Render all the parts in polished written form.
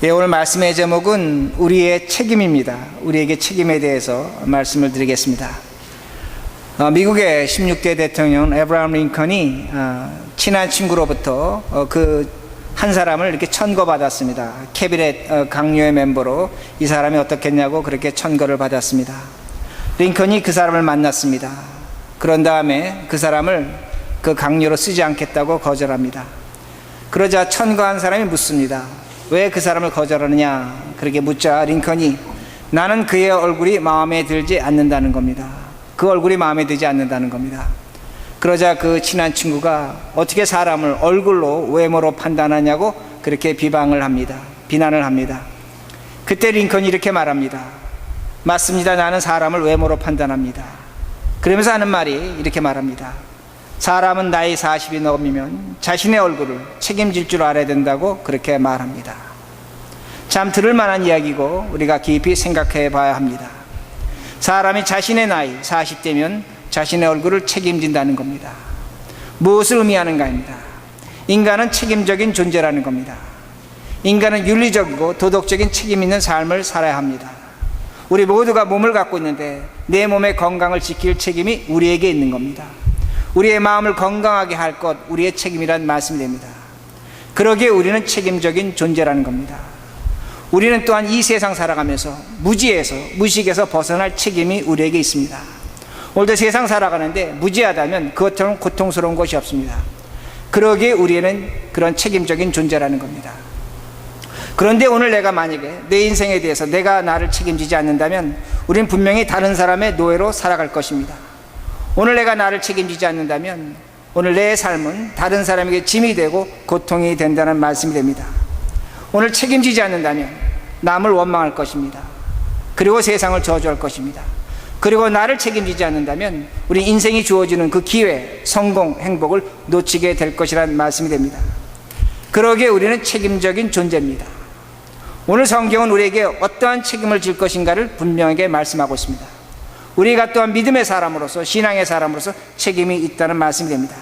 오늘 말씀의 제목은 우리의 책임입니다. 우리에게 책임에 대해서 말씀을 드리겠습니다. 미국의 16대 대통령 에브라함 링컨이 친한 친구로부터 한 사람을 이렇게 천거받았습니다. 캐비넷 강요의 멤버로 이 사람이 어떻겠냐고 그렇게 천거를 받았습니다. 링컨이 그 사람을 만났습니다. 그런 다음에 그 사람을 그 강요로 쓰지 않겠다고 거절합니다. 그러자 천거한 사람이 묻습니다. 왜 그 사람을 거절하느냐? 그렇게 묻자 링컨이 나는 그의 얼굴이 마음에 들지 않는다는 겁니다. 그 얼굴이 마음에 들지 않는다는 겁니다. 그러자 그 친한 친구가 어떻게 사람을 얼굴로 외모로 판단하냐고 그렇게 비난을 합니다. 그때 링컨이 이렇게 말합니다. 맞습니다. 나는 사람을 외모로 판단합니다. 그러면서 하는 말이 이렇게 말합니다. 사람은 나이 40이 넘으면 자신의 얼굴을 책임질 줄 알아야 된다고 그렇게 말합니다. 참 들을 만한 이야기고 우리가 깊이 생각해 봐야 합니다. 사람이 자신의 나이 40대면 자신의 얼굴을 책임진다는 겁니다. 무엇을 의미하는가입니다. 인간은 책임적인 존재라는 겁니다. 인간은 윤리적이고 도덕적인 책임 있는 삶을 살아야 합니다. 우리 모두가 몸을 갖고 있는데 내 몸의 건강을 지킬 책임이 우리에게 있는 겁니다. 우리의 마음을 건강하게 할 것, 우리의 책임이란 말씀이 됩니다. 그러기에 우리는 책임적인 존재라는 겁니다. 우리는 또한 이 세상 살아가면서 무식에서 벗어날 책임이 우리에게 있습니다. 오늘도 세상 살아가는데 무지하다면 그것처럼 고통스러운 것이 없습니다. 그러기에 우리는 그런 책임적인 존재라는 겁니다. 그런데 오늘 내가 만약에 내 인생에 대해서 내가 나를 책임지지 않는다면 우리는 분명히 다른 사람의 노예로 살아갈 것입니다. 오늘 내가 나를 책임지지 않는다면 오늘 내 삶은 다른 사람에게 짐이 되고 고통이 된다는 말씀이 됩니다. 오늘 책임지지 않는다면 남을 원망할 것입니다. 그리고 세상을 저주할 것입니다. 그리고 나를 책임지지 않는다면 우리 인생이 주어지는 그 기회, 성공, 행복을 놓치게 될 것이라는 말씀이 됩니다. 그러기에 우리는 책임적인 존재입니다. 오늘 성경은 우리에게 어떠한 책임을 질 것인가를 분명하게 말씀하고 있습니다. 우리가 또한 믿음의 사람으로서 신앙의 사람으로서 책임이 있다는 말씀이 됩니다.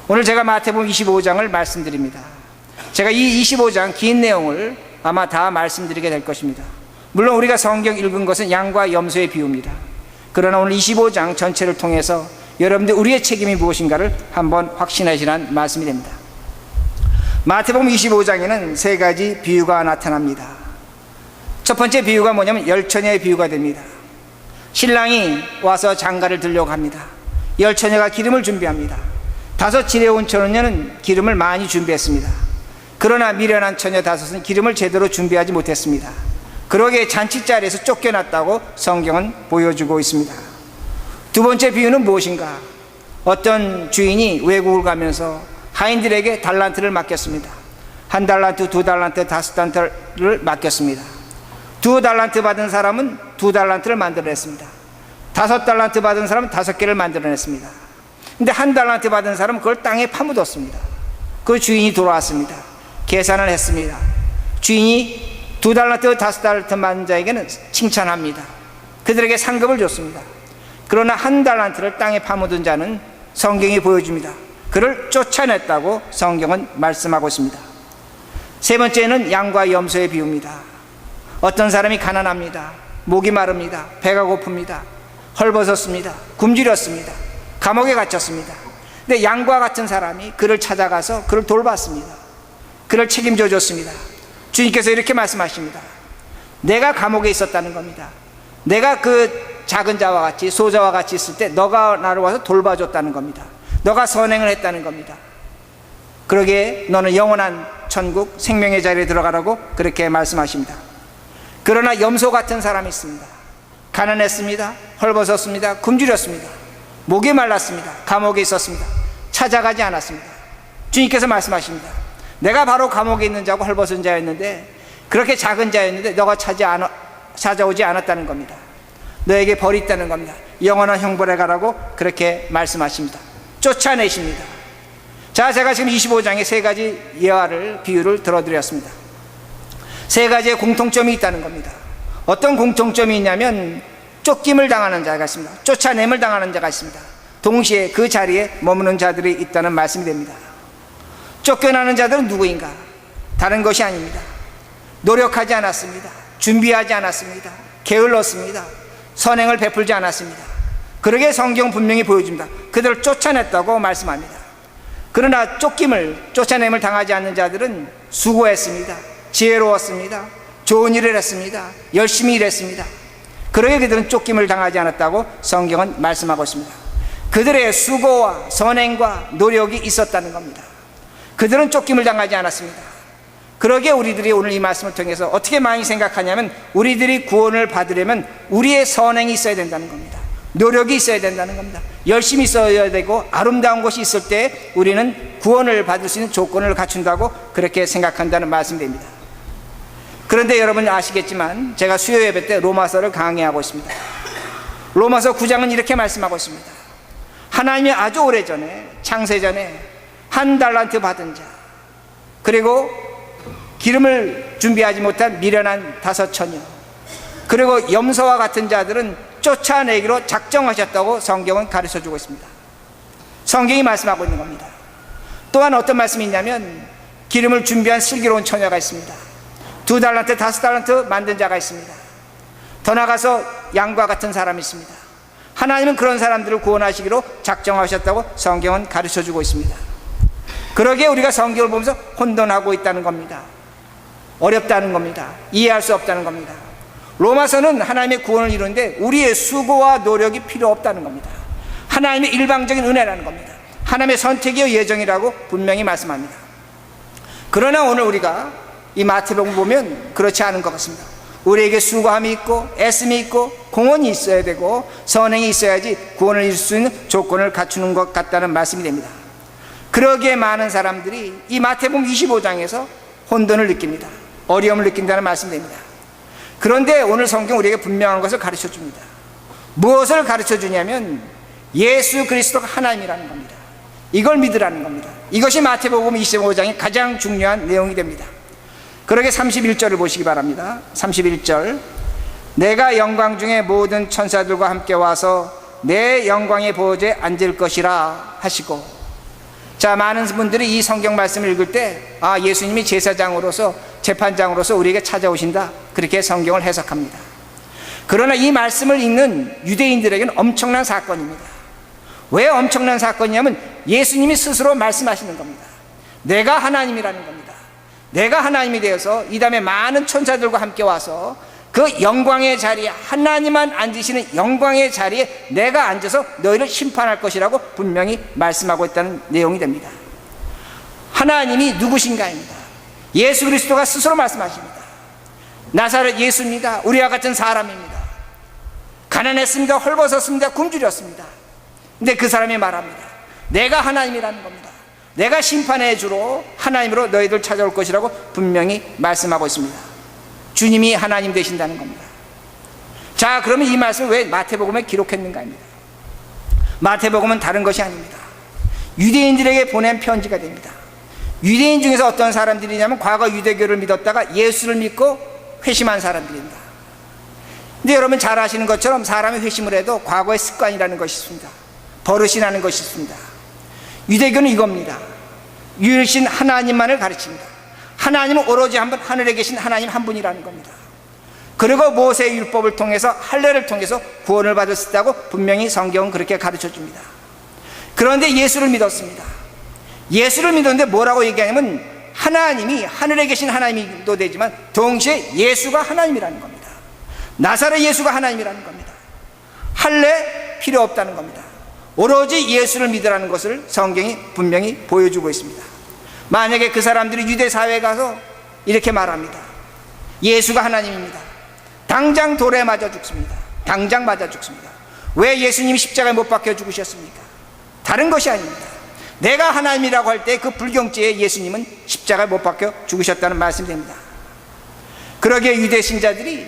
오늘 제가 마태복음 25장을 말씀드립니다. 제가 이 25장 긴 내용을 아마 다 말씀드리게 될 것입니다. 물론 우리가 성경 읽은 것은 양과 염소의 비유입니다. 그러나 오늘 25장 전체를 통해서 여러분들 우리의 책임이 무엇인가를 한번 확신하시라는 말씀이 됩니다. 마태복음 25장에는 세 가지 비유가 나타납니다. 첫 번째 비유가 뭐냐면 열처녀의 비유가 됩니다. 신랑이 와서 장가를 들려고 합니다. 열처녀가 기름을 준비합니다. 5 집에 온 처녀는 기름을 많이 준비했습니다. 그러나 미련한 처녀 5은 기름을 제대로 준비하지 못했습니다. 그러기에 잔치자리에서 쫓겨났다고 성경은 보여주고 있습니다. 두 번째 비유는 무엇인가? 어떤 주인이 외국을 가면서 하인들에게 달란트를 맡겼습니다. 1달란트, 2달란트, 5달란트를 맡겼습니다. 2달란트 받은 사람은 2달란트를 만들어냈습니다. 5달란트 받은 사람은 5개를 만들어냈습니다. 근데 1달란트 받은 사람은 그걸 땅에 파묻었습니다. 그 주인이 돌아왔습니다. 계산을 했습니다. 주인이 2달란트, 5달란트 받은 자에게는 칭찬합니다. 그들에게 상급을 줬습니다. 그러나 1달란트를 땅에 파묻은 자는 성경이 보여줍니다. 그를 쫓아냈다고 성경은 말씀하고 있습니다. 세 번째는 양과 염소의 비유입니다. 어떤 사람이 가난합니다. 목이 마릅니다. 배가 고픕니다. 헐벗었습니다. 굶주렸습니다. 감옥에 갇혔습니다. 근데 양과 같은 사람이 그를 찾아가서 그를 돌봤습니다. 그를 책임져 줬습니다. 주님께서 이렇게 말씀하십니다. 내가 감옥에 있었다는 겁니다. 내가 그 작은 자와 같이 소자와 같이 있을 때 너가 나를 와서 돌봐줬다는 겁니다. 너가 선행을 했다는 겁니다. 그러기에 너는 영원한 천국 생명의 자리에 들어가라고 그렇게 말씀하십니다. 그러나 염소 같은 사람이 있습니다. 가난했습니다. 헐벗었습니다. 굶주렸습니다. 목이 말랐습니다. 감옥에 있었습니다. 찾아가지 않았습니다. 주님께서 말씀하십니다. 내가 바로 감옥에 있는 자고 헐벗은 자였는데 그렇게 작은 자였는데 너가 찾아오지 않았다는 겁니다. 너에게 벌이 있다는 겁니다. 영원한 형벌에 가라고 그렇게 말씀하십니다. 쫓아내십니다. 자, 제가 지금 25장에 세 가지 예화를 비유를 들어드렸습니다. 세 가지의 공통점이 있다는 겁니다. 어떤 공통점이 있냐면 쫓김을 당하는 자가 있습니다. 쫓아냄을 당하는 자가 있습니다. 동시에 그 자리에 머무는 자들이 있다는 말씀이 됩니다. 쫓겨나는 자들은 누구인가? 다른 것이 아닙니다. 노력하지 않았습니다. 준비하지 않았습니다. 게을렀습니다. 선행을 베풀지 않았습니다. 그러게 성경 분명히 보여줍니다. 그들을 쫓아냈다고 말씀합니다. 그러나 쫓아냄을 당하지 않는 자들은 수고했습니다. 지혜로웠습니다. 좋은 일을 했습니다. 열심히 일했습니다. 그러게 그들은 쫓김을 당하지 않았다고 성경은 말씀하고 있습니다. 그들의 수고와 선행과 노력이 있었다는 겁니다. 그들은 쫓김을 당하지 않았습니다. 그러게 우리들이 오늘 이 말씀을 통해서 어떻게 많이 생각하냐면, 우리들이 구원을 받으려면 우리의 선행이 있어야 된다는 겁니다. 노력이 있어야 된다는 겁니다. 열심히 있어야 되고 아름다운 것이 있을 때 우리는 구원을 받을 수 있는 조건을 갖춘다고 그렇게 생각한다는 말씀입니다. 그런데 여러분 아시겠지만, 제가 수요 예배 때 로마서를 강의하고 있습니다. 로마서 9장은 이렇게 말씀하고 있습니다. 하나님이 아주 오래전에, 창세전에 한 달란트 받은 자, 그리고 기름을 준비하지 못한 미련한 5처녀, 그리고 염소와 같은 자들은 쫓아내기로 작정하셨다고 성경은 가르쳐주고 있습니다. 성경이 말씀하고 있는 겁니다. 또한 어떤 말씀이 있냐면, 기름을 준비한 슬기로운 처녀가 있습니다. 2달란트, 5달란트 만든 자가 있습니다. 더 나아가서 양과 같은 사람이 있습니다. 하나님은 그런 사람들을 구원하시기로 작정하셨다고 성경은 가르쳐주고 있습니다. 그러기에 우리가 성경을 보면서 혼돈하고 있다는 겁니다. 어렵다는 겁니다. 이해할 수 없다는 겁니다. 로마서는 하나님의 구원을 이루는데 우리의 수고와 노력이 필요 없다는 겁니다. 하나님의 일방적인 은혜라는 겁니다. 하나님의 선택이요 예정이라고 분명히 말씀합니다. 그러나 오늘 우리가 이 마태복음 보면 그렇지 않은 것 같습니다. 우리에게 수고함이 있고 애씀이 있고 공헌이 있어야 되고 선행이 있어야지 구원을 이룰 수 있는 조건을 갖추는 것 같다는 말씀이 됩니다. 그러기에 많은 사람들이 이 마태복음 25장에서 혼돈을 느낍니다. 어려움을 느낀다는 말씀이 됩니다. 그런데 오늘 성경 우리에게 분명한 것을 가르쳐 줍니다. 무엇을 가르쳐 주냐면, 예수 그리스도가 하나님이라는 겁니다. 이걸 믿으라는 겁니다. 이것이 마태복음 25장의 가장 중요한 내용이 됩니다. 그러게 31절을 보시기 바랍니다. 31절, 내가 영광 중에 모든 천사들과 함께 와서 내 영광의 보좌에 앉을 것이라 하시고. 자, 많은 분들이 이 성경 말씀을 읽을 때, 예수님이 제사장으로서, 재판장으로서 우리에게 찾아오신다, 그렇게 성경을 해석합니다. 그러나 이 말씀을 읽는 유대인들에게는 엄청난 사건입니다. 왜 엄청난 사건이냐면, 예수님이 스스로 말씀하시는 겁니다. 내가 하나님이라는 겁니다. 내가 하나님이 되어서 이 다음에 많은 천사들과 함께 와서 그 영광의 자리에, 하나님만 앉으시는 영광의 자리에 내가 앉아서 너희를 심판할 것이라고 분명히 말씀하고 있다는 내용이 됩니다. 하나님이 누구신가입니다. 예수 그리스도가 스스로 말씀하십니다. 나사렛 예수입니다. 우리와 같은 사람입니다. 가난했습니다. 헐벗었습니다. 굶주렸습니다. 근데 그 사람이 말합니다. 내가 하나님이라는 겁니다. 내가 심판의 주로 하나님으로 너희들 찾아올 것이라고 분명히 말씀하고 있습니다. 주님이 하나님 되신다는 겁니다. 자, 그러면 이 말씀을 왜 마태복음에 기록했는가입니다. 마태복음은 다른 것이 아닙니다. 유대인들에게 보낸 편지가 됩니다. 유대인 중에서 어떤 사람들이냐면, 과거 유대교를 믿었다가 예수를 믿고 회심한 사람들입니다. 근데 여러분 잘 아시는 것처럼 사람이 회심을 해도 과거의 습관이라는 것이 있습니다. 버릇이라는 것이 있습니다. 유대교는 이겁니다. 유일신 하나님만을 가르칩니다. 하나님은 오로지 한 분, 하늘에 계신 하나님 한 분이라는 겁니다. 그리고 모세의 율법을 통해서, 할례를 통해서 구원을 받을 수 있다고 분명히 성경은 그렇게 가르쳐 줍니다. 그런데 예수를 믿었습니다. 예수를 믿었는데 뭐라고 얘기하냐면, 하나님이 하늘에 계신 하나님도 되지만 동시에 예수가 하나님이라는 겁니다. 나사렛 예수가 하나님이라는 겁니다. 할례 필요 없다는 겁니다. 오로지 예수를 믿으라는 것을 성경이 분명히 보여주고 있습니다. 만약에 그 사람들이 유대 사회에 가서 이렇게 말합니다. 예수가 하나님입니다. 당장 돌에 맞아 죽습니다. 당장 맞아 죽습니다. 왜 예수님이 십자가에 못 박혀 죽으셨습니까? 다른 것이 아닙니다. 내가 하나님이라고 할 때 그 불경죄에 예수님은 십자가에 못 박혀 죽으셨다는 말씀입니다. 그러기에 유대 신자들이,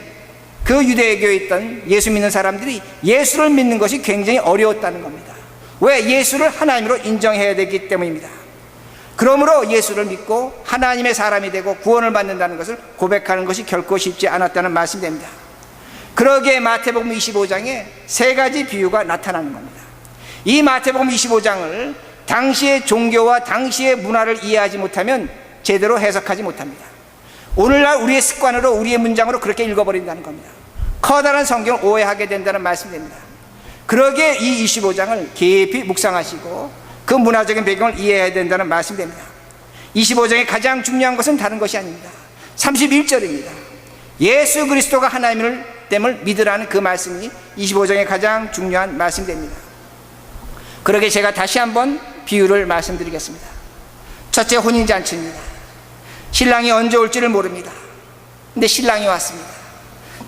그 유대교에 있던 예수 믿는 사람들이 예수를 믿는 것이 굉장히 어려웠다는 겁니다. 왜? 예수를 하나님으로 인정해야 되기 때문입니다. 그러므로 예수를 믿고 하나님의 사람이 되고 구원을 받는다는 것을 고백하는 것이 결코 쉽지 않았다는 말씀이 됩니다. 그러기에 마태복음 25장에 3가지 비유가 나타나는 겁니다. 이 마태복음 25장을 당시의 종교와 당시의 문화를 이해하지 못하면 제대로 해석하지 못합니다. 오늘날 우리의 습관으로, 우리의 문장으로 그렇게 읽어버린다는 겁니다. 커다란 성경을 오해하게 된다는 말씀입니다. 그러기에 이 25장을 깊이 묵상하시고 그 문화적인 배경을 이해해야 된다는 말씀입니다. 25장의 가장 중요한 것은 다른 것이 아닙니다. 31절입니다. 예수 그리스도가 하나님을 됨을 믿으라는 그 말씀이 25장의 가장 중요한 말씀입니다. 그러게 제가 다시 한번 비유를 말씀드리겠습니다. 첫째, 혼인잔치입니다. 신랑이 언제 올지를 모릅니다. 근데 신랑이 왔습니다.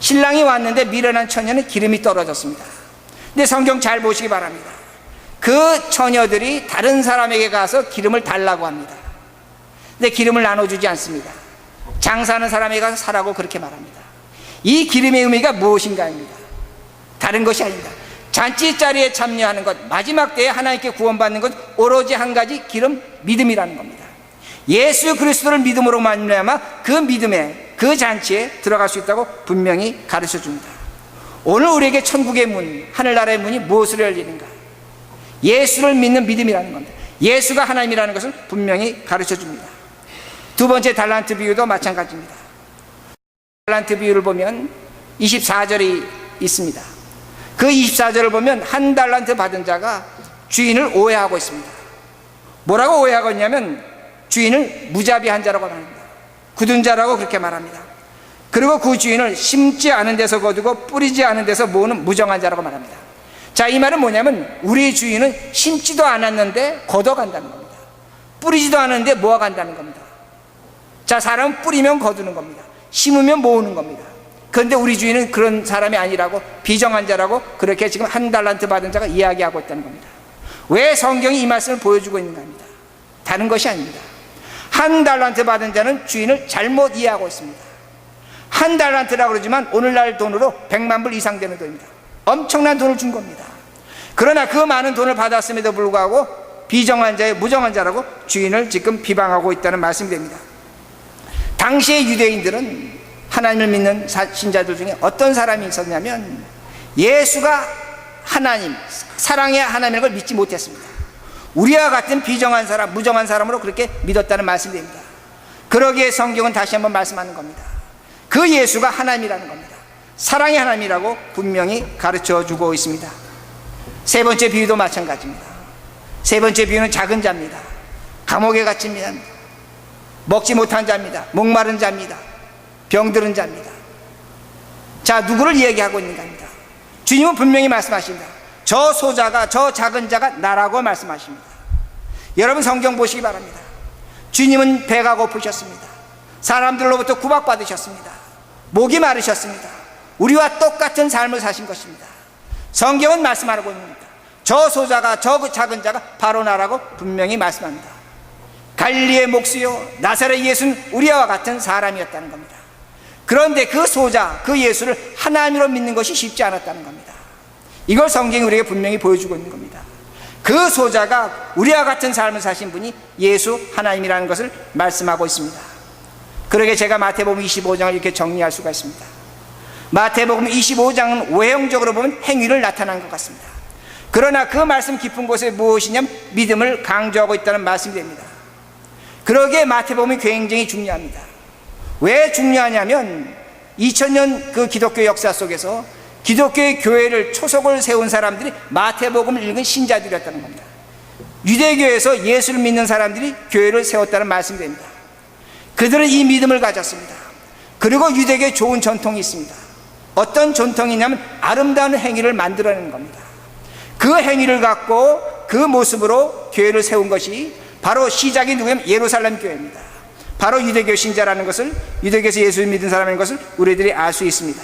신랑이 왔는데 미련한 처녀는 기름이 떨어졌습니다. 근데 성경 잘 보시기 바랍니다. 그 처녀들이 다른 사람에게 가서 기름을 달라고 합니다. 근데 기름을 나눠주지 않습니다. 장사하는 사람에게 가서 사라고 그렇게 말합니다. 이 기름의 의미가 무엇인가입니다. 다른 것이 아닙니다. 잔치자리에 참여하는 것, 마지막 때에 하나님께 구원받는 것, 오로지 한 가지, 기름, 믿음이라는 겁니다. 예수 그리스도를 믿음으로 말미암아 그 믿음에, 그 잔치에 들어갈 수 있다고 분명히 가르쳐 줍니다. 오늘 우리에게 천국의 문, 하늘나라의 문이 무엇으로 열리는가? 예수를 믿는 믿음이라는 겁니다. 예수가 하나님이라는 것을 분명히 가르쳐 줍니다. 두 번째, 달란트 비유도 마찬가지입니다. 달란트 비유를 보면 24절이 있습니다. 그 24절을 보면 한 달란트 받은 자가 주인을 오해하고 있습니다. 뭐라고 오해하고 있냐면 주인을 무자비한 자라고 말합니다. 굳은 자라고 그렇게 말합니다. 그리고 그 주인을 심지 않은 데서 거두고 뿌리지 않은 데서 모으는 무정한 자라고 말합니다. 자, 이 말은 뭐냐면 우리 주인은 심지도 않았는데 걷어간다는 겁니다. 뿌리지도 않았는데 모아간다는 겁니다. 자, 사람은 뿌리면 거두는 겁니다. 심으면 모으는 겁니다. 그런데 우리 주인은 그런 사람이 아니라고, 비정한 자라고 그렇게 지금 한 달란트 받은 자가 이야기하고 있다는 겁니다. 왜 성경이 이 말씀을 보여주고 있는가 합니다. 다른 것이 아닙니다. 한 달란트 받은 자는 주인을 잘못 이해하고 있습니다. 한 달란트라고 그러지만 오늘날 돈으로 100만 불 이상 되는 돈입니다. 엄청난 돈을 준 겁니다. 그러나 그 많은 돈을 받았음에도 불구하고 비정한 자의 무정한 자라고 주인을 지금 비방하고 있다는 말씀이 됩니다. 당시의 유대인들은 하나님을 믿는 신자들 중에 어떤 사람이 있었냐면 예수가 하나님, 사랑의 하나님인 걸 믿지 못했습니다. 우리와 같은 비정한 사람, 무정한 사람으로 그렇게 믿었다는 말씀이 됩니다. 그러기에 성경은 다시 한번 말씀하는 겁니다. 그 예수가 하나님이라는 겁니다. 사랑의 하나님이라고 분명히 가르쳐 주고 있습니다. 세 번째 비유도 마찬가지입니다. 세 번째 비유는 작은 자입니다. 감옥에 갇힌 자입니다. 먹지 못한 자입니다. 목마른 자입니다. 병들은 자입니다. 자, 누구를 얘기하고 있는가 합니다. 주님은 분명히 말씀하십니다. 저 소자가, 저 작은 자가 나라고 말씀하십니다. 여러분 성경 보시기 바랍니다. 주님은 배가 고프셨습니다. 사람들로부터 구박받으셨습니다. 목이 마르셨습니다. 우리와 똑같은 삶을 사신 것입니다. 성경은 말씀하고 있습니다. 저 소자가, 저 작은 자가 바로 나라고 분명히 말씀합니다. 갈릴리의 목수요 나사렛 예수는 우리와 같은 사람이었다는 겁니다. 그런데 그 소자, 그 예수를 하나님으로 믿는 것이 쉽지 않았다는 겁니다. 이걸 성경이 우리에게 분명히 보여주고 있는 겁니다. 그 소자가 우리와 같은 삶을 사신 분이 예수 하나님이라는 것을 말씀하고 있습니다. 그러게 제가 마태복음 25장을 이렇게 정리할 수가 있습니다. 마태복음 25장은 외형적으로 보면 행위를 나타난 것 같습니다. 그러나 그 말씀 깊은 곳에 무엇이냐면 믿음을 강조하고 있다는 말씀이 됩니다. 그러기에 마태복음이 굉장히 중요합니다. 왜 중요하냐면 2000년 그 기독교 역사 속에서 기독교의 교회를 초석을 세운 사람들이 마태복음을 읽은 신자들이었다는 겁니다. 유대교에서 예수를 믿는 사람들이 교회를 세웠다는 말씀이 됩니다. 그들은 이 믿음을 가졌습니다. 그리고 유대교에 좋은 전통이 있습니다. 어떤 전통이냐면 아름다운 행위를 만들어내는 겁니다. 그 행위를 갖고 그 모습으로 교회를 세운 것이 바로 시작이 누구냐면 예루살렘 교회입니다. 바로 유대교 신자라는 것을, 유대교에서 예수를 믿은 사람인 것을 우리들이 알 수 있습니다.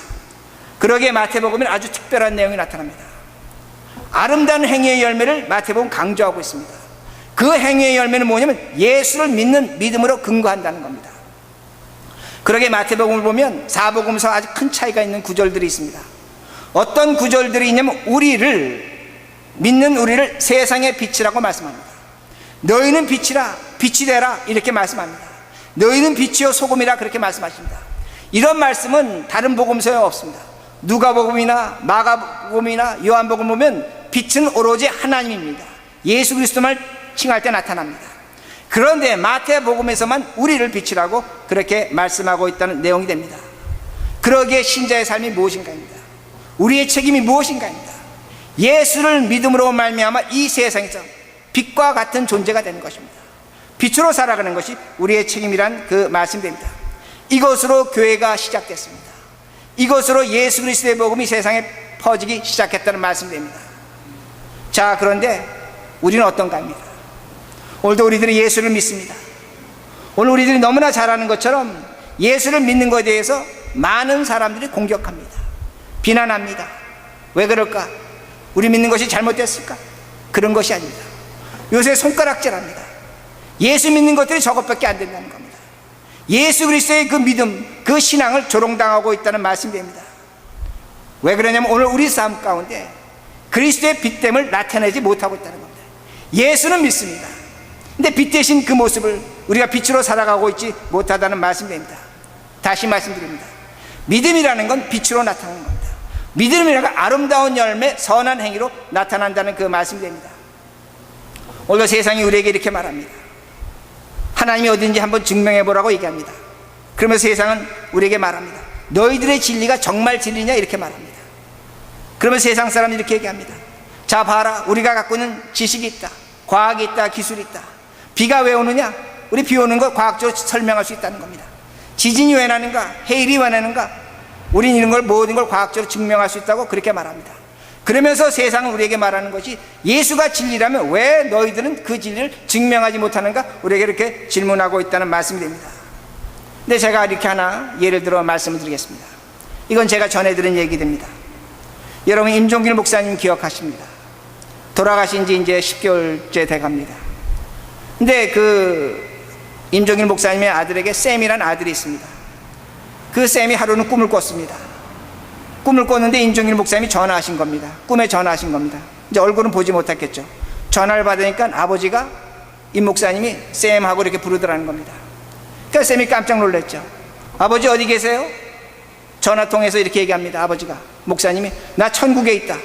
그러기에 마태복음은 아주 특별한 내용이 나타납니다. 아름다운 행위의 열매를 마태복음은 강조하고 있습니다. 그 행위의 열매는 뭐냐면 예수를 믿는 믿음으로 근거한다는 겁니다. 그러기에 마태복음을 보면 사복음서 아주 큰 차이가 있는 구절들이 있습니다. 어떤 구절들이 있냐면 믿는 우리를 세상의 빛이라고 말씀합니다. 너희는 빛이라, 빛이 되라 이렇게 말씀합니다. 너희는 빛이요 소금이라 그렇게 말씀하십니다. 이런 말씀은 다른 복음서에 없습니다. 누가복음이나 마가복음이나 요한복음 보면 빛은 오로지 하나님입니다. 예수 그리스도만 칭할 때 나타납니다. 그런데 마태복음에서만 우리를 빛이라고 그렇게 말씀하고 있다는 내용이 됩니다. 그러기에 신자의 삶이 무엇인가입니다. 우리의 책임이 무엇인가입니다. 예수를 믿음으로 말미암아 이 세상에서 빛과 같은 존재가 되는 것입니다. 빛으로 살아가는 것이 우리의 책임이란 그 말씀입니다. 이것으로 교회가 시작됐습니다. 이것으로 예수 그리스도의 복음이 세상에 퍼지기 시작했다는 말씀입니다. 자, 그런데 우리는 어떤가입니까? 오늘도 우리들이 예수를 믿습니다. 오늘 우리들이 너무나 잘 아는 것처럼 예수를 믿는 것에 대해서 많은 사람들이 공격합니다. 비난합니다. 왜 그럴까? 우리 믿는 것이 잘못됐을까? 그런 것이 아닙니다. 요새 손가락질합니다. 예수 믿는 것들이 저것밖에 안 된다는 겁니다. 예수 그리스도의 그 믿음, 그 신앙을 조롱당하고 있다는 말씀입니다. 왜 그러냐면 오늘 우리 삶 가운데 그리스도의 빛됨을 나타내지 못하고 있다는 겁니다. 예수는 믿습니다. 근데 빛 대신 그 모습을 우리가 빛으로 살아가고 있지 못하다는 말씀입니다. 다시 말씀드립니다. 믿음이라는 건 빛으로 나타나는 겁니다. 믿음이라는 건 아름다운 열매, 선한 행위로 나타난다는 그 말씀입니다. 오늘 세상이 우리에게 이렇게 말합니다. 하나님이 어딘지 한번 증명해 보라고 얘기합니다. 그러면서 세상은 우리에게 말합니다. 너희들의 진리가 정말 진리냐? 이렇게 말합니다. 그러면 세상 사람이 이렇게 얘기합니다. 자, 봐라, 우리가 갖고 있는 지식이 있다, 과학이 있다, 기술이 있다. 비가 왜 오느냐? 우리 비 오는 거 과학적으로 설명할 수 있다는 겁니다. 지진이 왜 나는가? 해일이 왜 나는가? 우린 이런 걸, 모든 걸 과학적으로 증명할 수 있다고 그렇게 말합니다. 그러면서 세상은 우리에게 말하는 것이 예수가 진리라면 왜 너희들은 그 진리를 증명하지 못하는가? 우리에게 이렇게 질문하고 있다는 말씀이 됩니다. 근데 제가 이렇게 하나 예를 들어 말씀을 드리겠습니다. 이건 제가 전해드린 얘기입니다. 여러분, 임종길 목사님 기억하십니다. 돌아가신 지 이제 10개월째 돼갑니다. 근데 그 임종길 목사님의 아들에게 샘이라는 아들이 있습니다. 그 샘이 하루는 꿈을 꿨습니다. 꿈을 꿨는데 임종길 목사님이 전화하신 겁니다. 꿈에 전화하신 겁니다. 이제 얼굴은 보지 못했겠죠. 전화를 받으니까 아버지가 임 목사님이 샘하고 이렇게 부르더라는 겁니다. 그러니까 샘이 깜짝 놀랐죠. 아버지 어디 계세요? 전화 통해서 이렇게 얘기합니다. 아버지가, 목사님이 나 천국에 있다.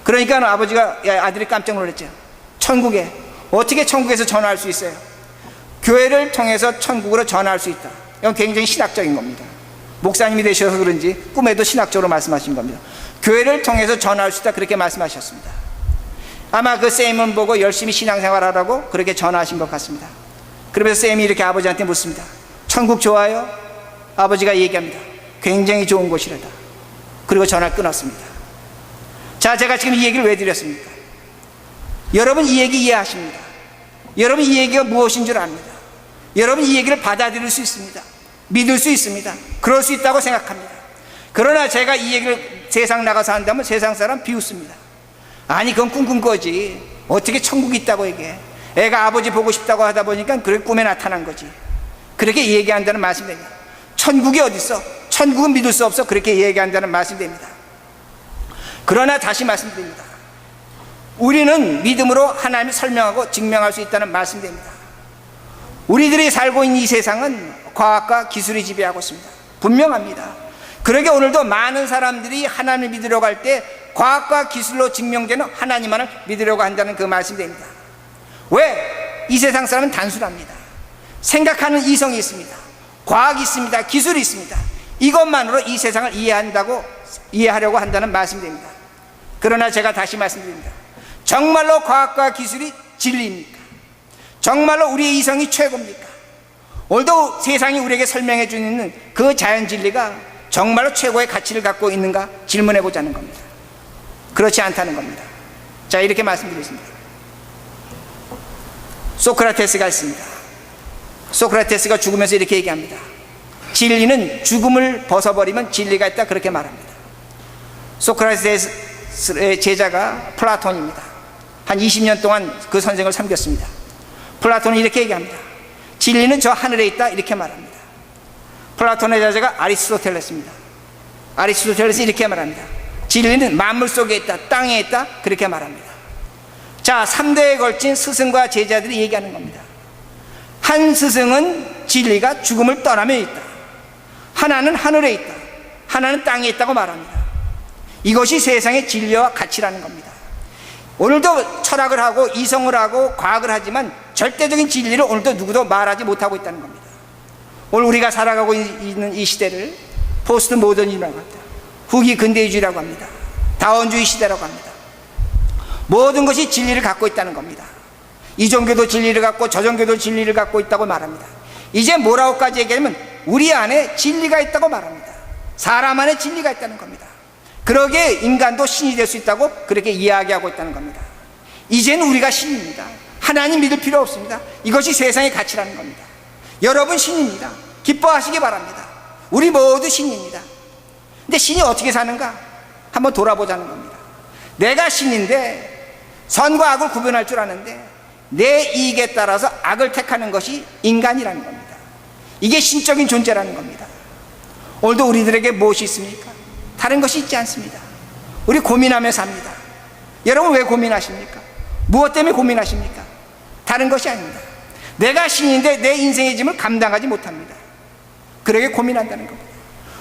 그러니까 아버지가, 아들이 깜짝 놀랐죠. 천국에? 어떻게 천국에서 전화할 수 있어요? 교회를 통해서 천국으로 전화할 수 있다. 이건 굉장히 신학적인 겁니다. 목사님이 되셔서 그런지 꿈에도 신학적으로 말씀하신 겁니다. 교회를 통해서 전화할 수 있다, 그렇게 말씀하셨습니다. 아마 그 샘은 보고 열심히 신앙생활하라고 그렇게 전화하신 것 같습니다. 그러면서 샘이 이렇게 아버지한테 묻습니다. 천국 좋아요? 아버지가 얘기합니다. 굉장히 좋은 곳이라다. 그리고 전화를 끊었습니다. 자, 제가 지금 이 얘기를 왜 드렸습니까? 여러분 이 얘기 이해하십니다. 여러분 이 얘기가 무엇인 줄 압니다. 여러분 이 얘기를 받아들일 수 있습니다. 믿을 수 있습니다. 그럴 수 있다고 생각합니다. 그러나 제가 이 얘기를 세상 나가서 한다면 세상 사람 비웃습니다. 아니, 그건 꿈꾼 거지. 어떻게 천국이 있다고 얘기해. 애가 아버지 보고 싶다고 하다 보니까 그렇게 꿈에 나타난 거지. 그렇게 얘기한다는 말씀입니다. 천국이 어디 있어? 천국은 믿을 수 없어. 그렇게 얘기한다는 말씀입니다. 그러나 다시 말씀드립니다. 우리는 믿음으로 하나님을 설명하고 증명할 수 있다는 말씀입니다. 우리들이 살고 있는 이 세상은 과학과 기술이 지배하고 있습니다. 분명합니다. 그러게 오늘도 많은 사람들이 하나님을 믿으려고 할 때 과학과 기술로 증명되는 하나님만을 믿으려고 한다는 그 말씀입니다. 왜? 이 세상 사람은 단순합니다. 생각하는 이성이 있습니다. 과학이 있습니다. 기술이 있습니다. 이것만으로 이 세상을 이해하려고 한다는 말씀입니다. 그러나 제가 다시 말씀드립니다. 정말로 과학과 기술이 진리입니까? 정말로 우리의 이성이 최고입니까? 오늘도 세상이 우리에게 설명해 주는 그 자연 진리가 정말로 최고의 가치를 갖고 있는가 질문해 보자는 겁니다. 그렇지 않다는 겁니다. 자, 이렇게 말씀드리겠습니다. 소크라테스가 있습니다. 소크라테스가 죽으면서 이렇게 얘기합니다. 진리는 죽음을 벗어버리면 진리가 있다, 그렇게 말합니다. 소크라테스의 제자가 플라톤입니다. 한 20년 동안 그 선생을 섬겼습니다. 플라톤은 이렇게 얘기합니다. 진리는 저 하늘에 있다, 이렇게 말합니다. 플라톤의 제자가 아리스토텔레스입니다. 아리스토텔레스 이렇게 말합니다. 진리는 만물 속에 있다, 땅에 있다, 그렇게 말합니다. 자, 3대에 걸친 스승과 제자들이 얘기하는 겁니다. 한 스승은 진리가 죽음을 떠나며 있다, 하나는 하늘에 있다, 하나는 땅에 있다고 말합니다. 이것이 세상의 진리와 가치라는 겁니다. 오늘도 철학을 하고 이성을 하고 과학을 하지만 절대적인 진리를 오늘도 누구도 말하지 못하고 있다는 겁니다. 오늘 우리가 살아가고 있는 이 시대를 포스트 모더니즘이라고 합니다. 후기 근대주의라고 합니다. 다원주의 시대라고 합니다. 모든 것이 진리를 갖고 있다는 겁니다. 이 종교도 진리를 갖고 저 종교도 진리를 갖고 있다고 말합니다. 이제 뭐라고까지 얘기하면 우리 안에 진리가 있다고 말합니다. 사람 안에 진리가 있다는 겁니다. 그러기에 인간도 신이 될 수 있다고 그렇게 이야기하고 있다는 겁니다. 이제는 우리가 신입니다. 하나님 믿을 필요 없습니다. 이것이 세상의 가치라는 겁니다. 여러분 신입니다. 기뻐하시기 바랍니다. 우리 모두 신입니다. 근데 신이 어떻게 사는가? 한번 돌아보자는 겁니다. 내가 신인데 선과 악을 구분할 줄 아는데 내 이익에 따라서 악을 택하는 것이 인간이라는 겁니다. 이게 신적인 존재라는 겁니다. 오늘도 우리들에게 무엇이 있습니까? 다른 것이 있지 않습니다. 우리 고민하며 삽니다. 여러분 왜 고민하십니까? 무엇 때문에 고민하십니까? 다른 것이 아닙니다. 내가 신인데 내 인생의 짐을 감당하지 못합니다. 그러게 고민한다는 겁니다.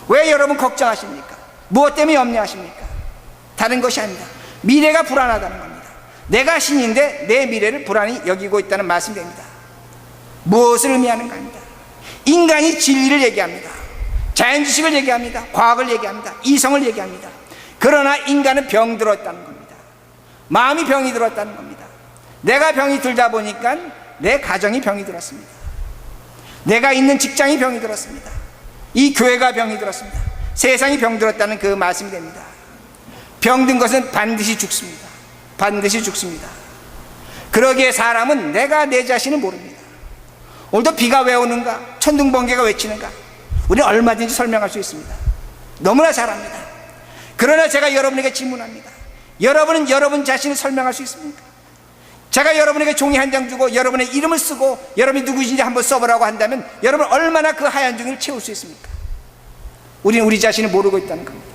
왜 여러분 걱정하십니까? 무엇 때문에 염려하십니까? 다른 것이 아닙니다. 미래가 불안하다는 겁니다. 내가 신인데 내 미래를 불안히 여기고 있다는 말씀이 됩니다. 무엇을 의미하는가 합니다. 인간이 진리를 얘기합니다. 자연지식을 얘기합니다. 과학을 얘기합니다. 이성을 얘기합니다. 그러나 인간은 병들었다는 겁니다. 마음이 병이 들었다는 겁니다. 내가 병이 들다 보니까 내 가정이 병이 들었습니다. 내가 있는 직장이 병이 들었습니다. 이 교회가 병이 들었습니다. 세상이 병들었다는 그 말씀이 됩니다. 병든 것은 반드시 죽습니다. 반드시 죽습니다. 그러기에 사람은 내가 내 자신을 모릅니다. 오늘도 비가 왜 오는가? 천둥번개가 왜 치는가? 우리는 얼마든지 설명할 수 있습니다. 너무나 잘합니다. 그러나 제가 여러분에게 질문합니다. 여러분은 여러분 자신을 설명할 수 있습니까? 제가 여러분에게 종이 한 장 주고 여러분의 이름을 쓰고 여러분이 누구신지 한번 써보라고 한다면 여러분 얼마나 그 하얀 종이를 채울 수 있습니까? 우리는 우리 자신을 모르고 있다는 겁니다.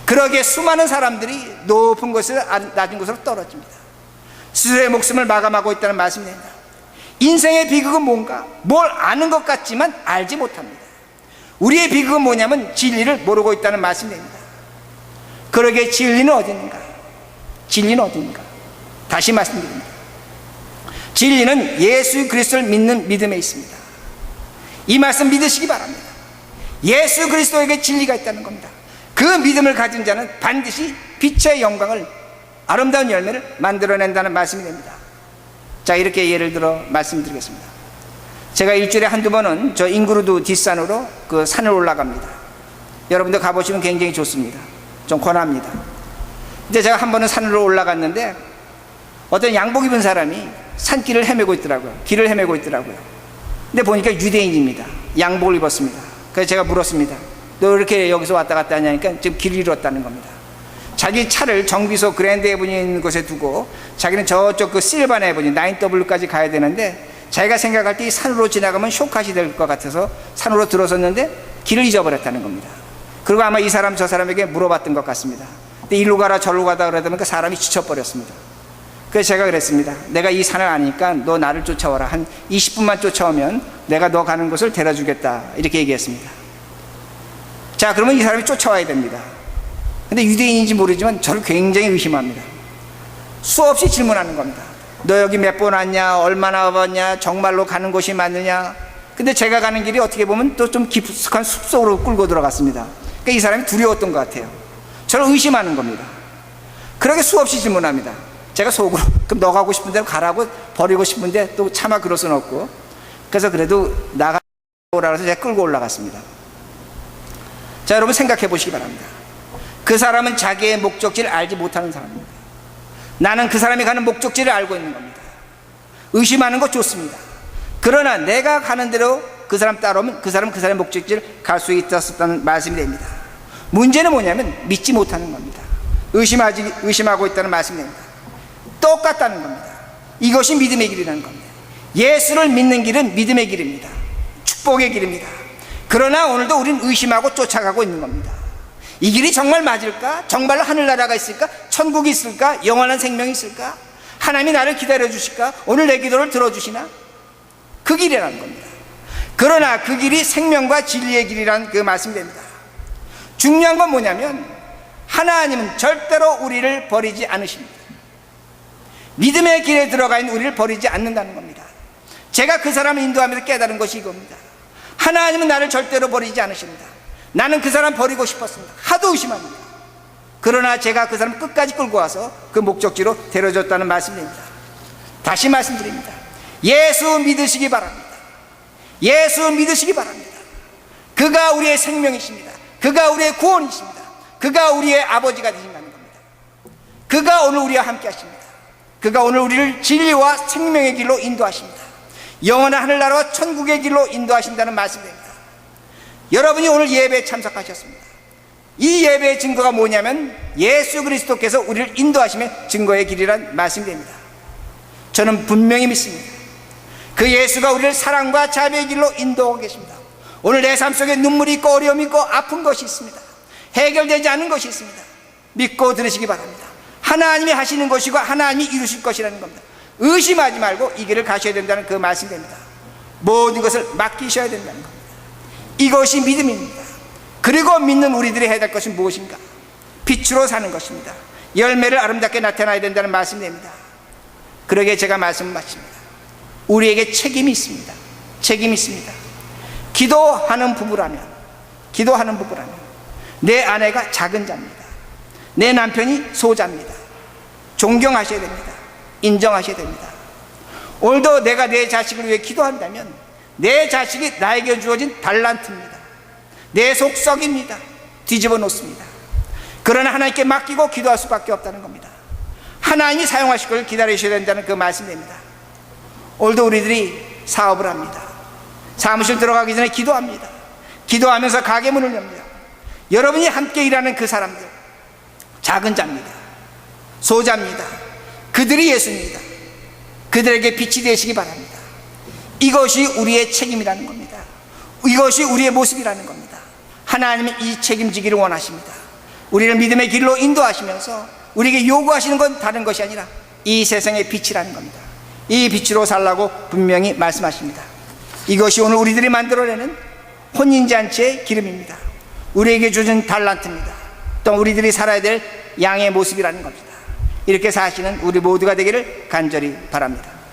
그러기에 수많은 사람들이 높은 곳에서 낮은 곳으로 떨어집니다. 스스로의 목숨을 마감하고 있다는 말씀이 됩니다. 인생의 비극은 뭔가? 뭘 아는 것 같지만 알지 못합니다. 우리의 비극은 뭐냐면 진리를 모르고 있다는 말씀이 됩니다. 그러기에 진리는 어디 있는가? 진리는 어디 있는가? 다시 말씀드립니다. 진리는 예수 그리스도를 믿는 믿음에 있습니다. 이 말씀 믿으시기 바랍니다. 예수 그리스도에게 진리가 있다는 겁니다. 그 믿음을 가진 자는 반드시 빛의 영광을, 아름다운 열매를 만들어낸다는 말씀이 됩니다. 자, 이렇게 예를 들어 말씀드리겠습니다. 제가 일주일에 한두 번은 저 잉그루드 뒷산으로 그 산을 올라갑니다. 여러분들 가보시면 굉장히 좋습니다. 좀 권합니다. 근데 제가 한 번은 산으로 올라갔는데 어떤 양복 입은 사람이 산길을 헤매고 있더라고요. 길을 헤매고 있더라고요. 근데 보니까 유대인입니다. 양복을 입었습니다. 그래서 제가 물었습니다. 너 이렇게 여기서 왔다 갔다 하냐니까 지금 길을 잃었다는 겁니다. 자기 차를 정비소 그랜드 에버뉴에 있는 곳에 두고 자기는 저쪽 그 실바나 에버뉴 9W까지 가야 되는데 자기가 생각할 때 이 산으로 지나가면 쇼컷이 될 것 같아서 산으로 들어섰는데 길을 잊어버렸다는 겁니다. 그리고 아마 이 사람 저 사람에게 물어봤던 것 같습니다. 근데 일로 가라 저로 가다 그러다 보니까 사람이 지쳐버렸습니다. 그래서 제가 그랬습니다. 내가 이 산을 아니까 너 나를 쫓아와라. 한 20분만 쫓아오면 내가 너 가는 곳을 데려주겠다. 이렇게 얘기했습니다. 자, 그러면 이 사람이 쫓아와야 됩니다. 근데 유대인인지 모르지만 저를 굉장히 의심합니다. 수없이 질문하는 겁니다. 너 여기 몇 번 왔냐? 얼마나 와봤냐? 정말로 가는 곳이 맞느냐? 근데 제가 가는 길이 어떻게 보면 또 좀 깊숙한 숲속으로 끌고 들어갔습니다. 그러니까 이 사람이 두려웠던 것 같아요. 저를 의심하는 겁니다. 그렇게 수없이 질문합니다. 제가 속으로 그럼 너 가고 싶은 대로 가라고, 버리고 싶은데 또 차마 그럴 수는 없고, 그래서 그래도 나가라고 해서 제가 끌고 올라갔습니다. 자, 여러분 생각해 보시기 바랍니다. 그 사람은 자기의 목적지를 알지 못하는 사람입니다. 나는 그 사람이 가는 목적지를 알고 있는 겁니다. 의심하는 것 좋습니다. 그러나 내가 가는 대로 그 사람 따라오면 그 사람은 그 사람의 목적지를 갈 수 있었다는 말씀이 됩니다. 문제는 뭐냐면 믿지 못하는 겁니다. 의심하고 있다는 말씀이 됩니다. 똑같다는 겁니다. 이것이 믿음의 길이라는 겁니다. 예수를 믿는 길은 믿음의 길입니다. 축복의 길입니다. 그러나 오늘도 우리는 의심하고 쫓아가고 있는 겁니다. 이 길이 정말 맞을까? 정말로 하늘나라가 있을까? 천국이 있을까? 영원한 생명이 있을까? 하나님이 나를 기다려 주실까? 오늘 내 기도를 들어주시나? 그 길이라는 겁니다. 그러나 그 길이 생명과 진리의 길이라는 그 말씀이 됩니다. 중요한 건 뭐냐면 하나님은 절대로 우리를 버리지 않으십니다. 믿음의 길에 들어가 있는 우리를 버리지 않는다는 겁니다. 제가 그 사람을 인도하면서 깨달은 것이 이겁니다. 하나님은 나를 절대로 버리지 않으십니다. 나는 그 사람 버리고 싶었습니다. 하도 의심합니다. 그러나 제가 그 사람 끝까지 끌고 와서 그 목적지로 데려줬다는 말씀입니다. 다시 말씀드립니다. 예수 믿으시기 바랍니다. 예수 믿으시기 바랍니다. 그가 우리의 생명이십니다. 그가 우리의 구원이십니다. 그가 우리의 아버지가 되신다는 겁니다. 그가 오늘 우리와 함께 하십니다. 그가 오늘 우리를 진리와 생명의 길로 인도하십니다. 영원한 하늘나라와 천국의 길로 인도하신다는 말씀입니다. 여러분이 오늘 예배에 참석하셨습니다. 이 예배의 증거가 뭐냐면 예수 그리스도께서 우리를 인도하시면 증거의 길이란 말씀입니다. 저는 분명히 믿습니다. 그 예수가 우리를 사랑과 자비의 길로 인도하고 계십니다. 오늘 내 삶 속에 눈물이 있고 어려움이 있고 아픈 것이 있습니다. 해결되지 않은 것이 있습니다. 믿고 들으시기 바랍니다. 하나님이 하시는 것이고 하나님이 이루실 것이라는 겁니다. 의심하지 말고 이 길을 가셔야 된다는 그 말씀입니다. 모든 것을 맡기셔야 된다는 겁니다. 이것이 믿음입니다. 그리고 믿는 우리들이 해야 될 것은 무엇인가? 빛으로 사는 것입니다. 열매를 아름답게 나타나야 된다는 말씀입니다. 그러기에 제가 말씀을 마칩니다. 우리에게 책임이 있습니다. 책임이 있습니다. 기도하는 부부라면 내 아내가 작은 자입니다. 내 남편이 소자입니다. 존경하셔야 됩니다. 인정하셔야 됩니다. 오늘도 내가 내 자식을 위해 기도한다면 내 자식이 나에게 주어진 달란트입니다. 내 속썩입니다. 뒤집어 놓습니다. 그러나 하나님께 맡기고 기도할 수밖에 없다는 겁니다. 하나님이 사용하실 걸 기다리셔야 된다는 그 말씀입니다. 오늘도 우리들이 사업을 합니다. 사무실 들어가기 전에 기도합니다. 기도하면서 가게 문을 엽니다. 여러분이 함께 일하는 그 사람들, 작은 자입니다. 소자입니다. 그들이 예수입니다. 그들에게 빛이 되시기 바랍니다. 이것이 우리의 책임이라는 겁니다. 이것이 우리의 모습이라는 겁니다. 하나님은 이 책임지기를 원하십니다. 우리를 믿음의 길로 인도하시면서 우리에게 요구하시는 건 다른 것이 아니라 이 세상의 빛이라는 겁니다. 이 빛으로 살라고 분명히 말씀하십니다. 이것이 오늘 우리들이 만들어내는 혼인잔치의 기름입니다. 우리에게 주신 달란트입니다. 또 우리들이 살아야 될 양의 모습이라는 겁니다. 이렇게 사시는 우리 모두가 되기를 간절히 바랍니다.